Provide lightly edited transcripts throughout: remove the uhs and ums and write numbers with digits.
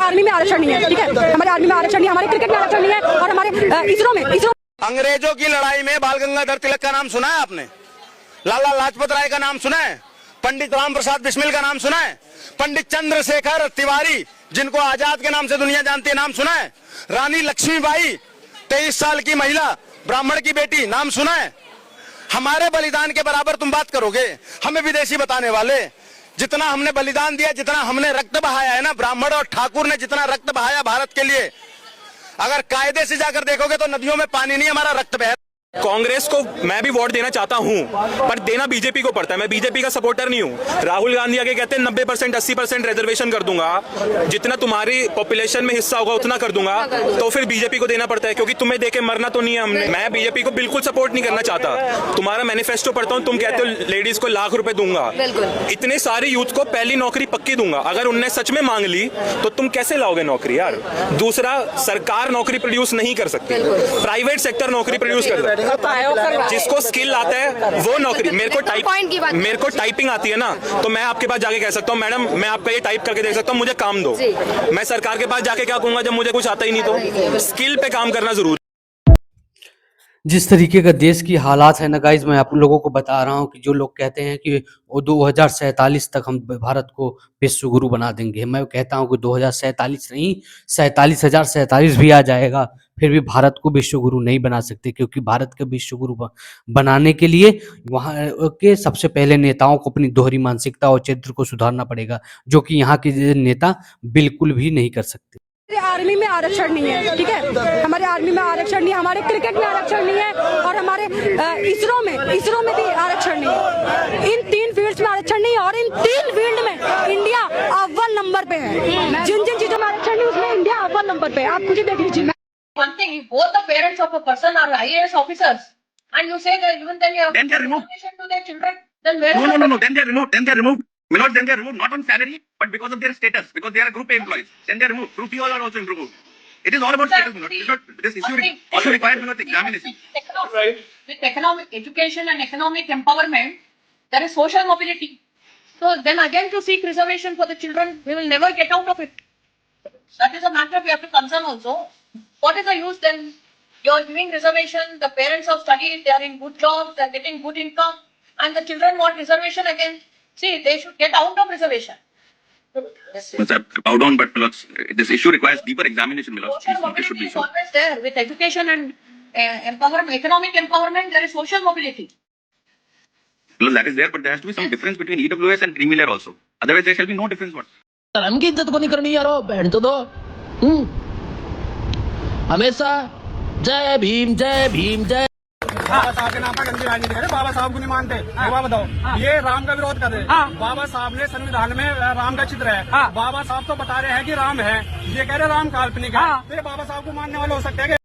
Army में आरक्षण नहीं है, ठीक है, हमारे आर्मी में आरक्षण नहीं है, हमारे क्रिकेट में आरक्षण नहीं है, और हमारे इसरो अंग्रेजों की लड़ाई में बाल गंगाधर तिलक का नाम सुना है आपने? लाला लाजपत राय का नाम सुना है? पंडित राम प्रसाद बिस्मिल का नाम सुना है? पंडित चंद्रशेखर तिवारी, जिनको आजाद के नाम से दुनिया जानती है, नाम सुना है? रानी लक्ष्मीबाई, 23 साल की महिला, ब्राह्मण की बेटी, नाम सुना है? हमारे बलिदान के बराबर तुम बात करोगे? हमें विदेशी बताने वाले। जितना हमने बलिदान दिया, जितना हमने रक्त बहाया है ना, ब्राह्मण और ठाकुर ने जितना रक्त बहाया भारत के लिए, अगर कायदे से जाकर देखोगे तो नदियों में पानी नहीं, हमारा रक्त बह। कांग्रेस को मैं भी वोट देना चाहता हूं, पर देना बीजेपी को पड़ता है। मैं बीजेपी का सपोर्टर नहीं हूं। राहुल गांधी आगे कहते हैं 90% 80% रिजर्वेशन कर दूंगा, जितना तुम्हारी पॉपुलेशन में हिस्सा होगा उतना कर दूंगा, तो फिर बीजेपी को देना पड़ता है, क्योंकि तुम्हें देके मरना तो नहीं है हमने। मैं बीजेपी को बिल्कुल सपोर्ट नहीं करना चाहता। तुम्हारा मैनिफेस्टो पढ़ता हूं, तुम कहते हो लेडीज को ₹1,00,000 दूंगा, इतने सारे यूथ को पहली नौकरी पक्की दूंगा। अगर उनने सच में मांग ली तो तुम कैसे लाओगे नौकरी यार? दूसरा, सरकार नौकरी प्रोड्यूस नहीं कर सकती, प्राइवेट सेक्टर नौकरी प्रोड्यूस कर सकता है। जिसको स्किल आता है वो नौकरी। मेरे को टाइपिंग आती है ना, तो मैं आपके पास जाके कह सकता हूँ मैडम मैं आपका ये टाइप करके देख सकता हूँ, मुझे काम दो। मैं सरकार के पास जाके क्या कहूंगा जब मुझे कुछ आता ही नहीं? तो स्किल पे काम करना जरूरी। जिस तरीके का देश की हालात है ना गाइज, मैं आप लोगों को बता रहा हूँ कि जो लोग कहते हैं कि वो 2047 तक हम भारत को विश्व गुरु बना देंगे, मैं कहता हूँ कि 2047 नहीं, 47,047 भी आ जाएगा, फिर भी भारत को विश्व गुरु नहीं बना सकते, क्योंकि भारत के विश्व गुरु बनाने के लिए वहाँ के सबसे पहले नेताओं को अपनी दोहरी मानसिकता और चरित्र को सुधारना पड़ेगा, जो कि यहाँ के नेता बिल्कुल भी नहीं कर सकते। आर्मी में आरक्षण नहीं है, ठीक है, हमारे आर्मी में आरक्षण नहीं है, हमारे क्रिकेट में आरक्षण नहीं है, और हमारे इसरो में भी आरक्षण नहीं है। इन 3 फील्ड्स में आरक्षण नहीं है, और इन 3 फील्ड में इंडिया अव्वल नंबर पे है। जिन जिन चीजों में आरक्षण नहीं, उसमें इंडिया अव्वल नंबर पे है। आप खुद ही देख लीजिए। One thing, if both the parents of a person are IAS officers, and you say that even then you have education to their children, then where? No. Then they are removed. Not then they are removed, not on salary, but because of their status, because they are group A employees. Then they are removed. Group B all are also removed. It is all about status. This issue also requires examination. With economic education and economic empowerment, there is social mobility. So then again to seek reservation for the children, we will never get out of it. That is a matter we have to concern also. What is the use then? You are giving reservation, the parents have studied, they are in good jobs, they are getting good income, and the children want reservation again. See, they should get out of reservation. Bow down, but this issue requires deeper examination. Social mobility is always there. With education and empowerment, economic empowerment, there is social mobility. Well, that is there, but there has to be some difference between EWS and creamy layer also. Otherwise, there shall be no difference. What? धर्म की इज्जत को नहीं करनी यारो, बहन तो दो। हमेशा जय भीम जय भीम जय। बाबा साहब के नाम पर गंदी राजनीति करे, बाबा साहब को नहीं मानते। बाबा बताओ, ये राम का विरोध कर रहे हैं। बाबा साहब ने संविधान में राम का चित्र है, बाबा साहब तो बता रहे हैं कि राम है, ये कह रहे राम काल्पनिक है, तो ये बाबा साहब को मानने वाले हो सकते हैं?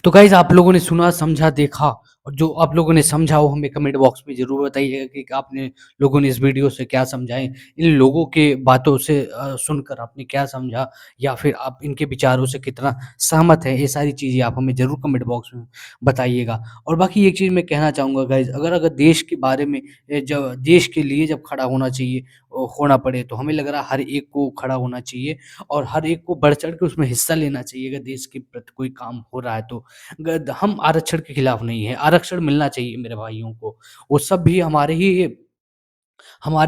तो गाइज आप लोगों ने सुना, समझा, देखा, और जो आप लोगों ने समझा वो हमें कमेंट बॉक्स में जरूर बताइएगा कि आपने लोगों ने इस वीडियो से क्या समझा है, इन लोगों के बातों से सुनकर आपने क्या समझा, या फिर आप इनके विचारों से कितना सहमत है, ये सारी चीज़ें आप हमें जरूर कमेंट बॉक्स में बताइएगा। और बाकी एक चीज़ मैं कहना चाहूँगा गाइज, अगर देश के बारे में जब देश के लिए जब खड़ा होना चाहिए होना पड़े, तो हमें लग रहा है हर एक को खड़ा होना चाहिए और हर एक को बढ़ चढ़ के उसमें हिस्सा लेना चाहिए। अगर देश के प्रति कोई काम हो रहा है तो हम आरक्षण के खिलाफ नहीं है, आरक्षण मिलना चाहिए मेरे भाइयों को। वो सब भी हमारे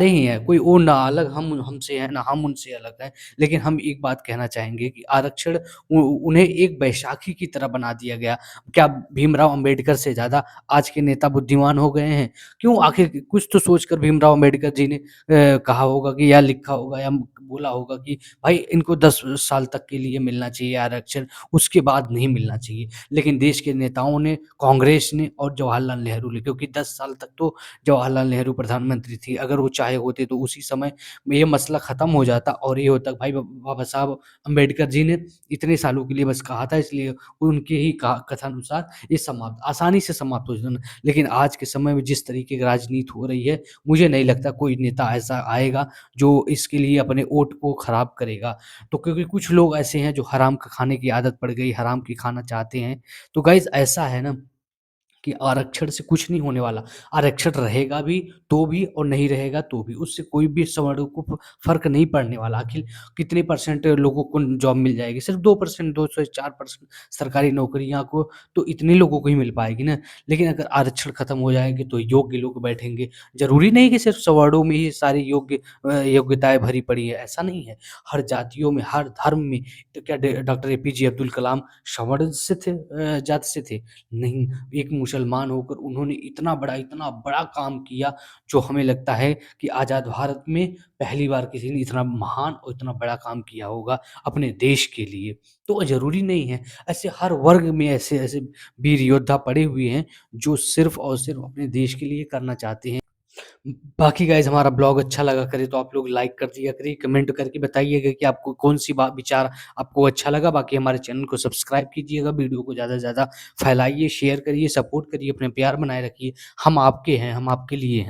ही हैं, कोई और ना अलग हम हमसे है ना हम उनसे अलग हैं। लेकिन हम एक बात कहना चाहेंगे कि आरक्षण उन्हें एक बैसाखी की तरह बना दिया गया। क्या भीमराव अंबेडकर से ज़्यादा आज के नेता बुद्धिमान हो गए हैं? क्यों? आखिर कुछ तो सोचकर भीमराव अंबेडकर जी ने कहा होगा कि या लिखा होगा या बोला होगा कि भाई इनको 10 साल तक के लिए मिलना चाहिए आरक्षण, उसके बाद नहीं मिलना चाहिए। लेकिन देश के नेताओं ने, कांग्रेस ने और जवाहरलाल नेहरू ने, क्योंकि 10 साल तक तो जवाहरलाल नेहरू प्रधानमंत्री थी, अगर वो चाहे होते तो उसी समय में ये मसला ख़त्म हो जाता और ये होता भाई बाबा साहब अम्बेडकर जी ने इतने सालों के लिए बस कहा था, इसलिए उनके ही कथानुसार ये आसानी से समाप्त हो जाता। लेकिन आज के समय में जिस तरीके की राजनीति हो रही है, मुझे नहीं लगता कोई नेता ऐसा आएगा जो इसके लिए अपने वोट को खराब करेगा। तो क्योंकि कुछ लोग ऐसे हैं जो हराम का खाने की आदत पड़ गई, हराम की खाना चाहते हैं। तो गाइज ऐसा है ना कि आरक्षण से कुछ नहीं होने वाला। आरक्षण रहेगा भी तो भी और नहीं रहेगा तो भी, उससे कोई भी सवर्णों को फ़र्क नहीं पड़ने वाला। आखिर कितने परसेंट लोगों को जॉब मिल जाएगी? सिर्फ़ 2%, 2 से 4% सरकारी नौकरियाँ को तो इतने लोगों को ही मिल पाएगी ना। लेकिन अगर आरक्षण खत्म हो जाएँगे तो योग्य लोग बैठेंगे। ज़रूरी नहीं कि सिर्फ़ सवर्णों में ही सारी योग्यताएँ भरी पड़ी है, ऐसा नहीं है। हर जातियों में, हर धर्म में, तो क्या डॉक्टर एपीजे अब्दुल कलाम सवर्ण से थे, जाति से थे? नहीं, एक मुसलमान होकर उन्होंने इतना बड़ा काम किया, जो हमें लगता है कि आज़ाद भारत में पहली बार किसी ने इतना महान और इतना बड़ा काम किया होगा अपने देश के लिए। तो ज़रूरी नहीं है, ऐसे हर वर्ग में ऐसे-ऐसे वीर योद्धा पड़े हुए हैं, जो सिर्फ़ और सिर्फ़ अपने देश के लिए करना चाहते हैं। बाकी गाइज़, हमारा ब्लॉग अच्छा लगा करे तो आप लोग लाइक कर दिया करिए, कमेंट करके बताइएगा कि आपको कौन-सी विचार आपको अच्छा लगा। बाकी हमारे चैनल को सब्सक्राइब कीजिएगा, वीडियो को ज़्यादा से ज़्यादा फैलाइए, शेयर करिए, सपोर्ट करिए, अपने प्यार बनाए रखिए। हम आपके हैं, हम आपके लिए हैं।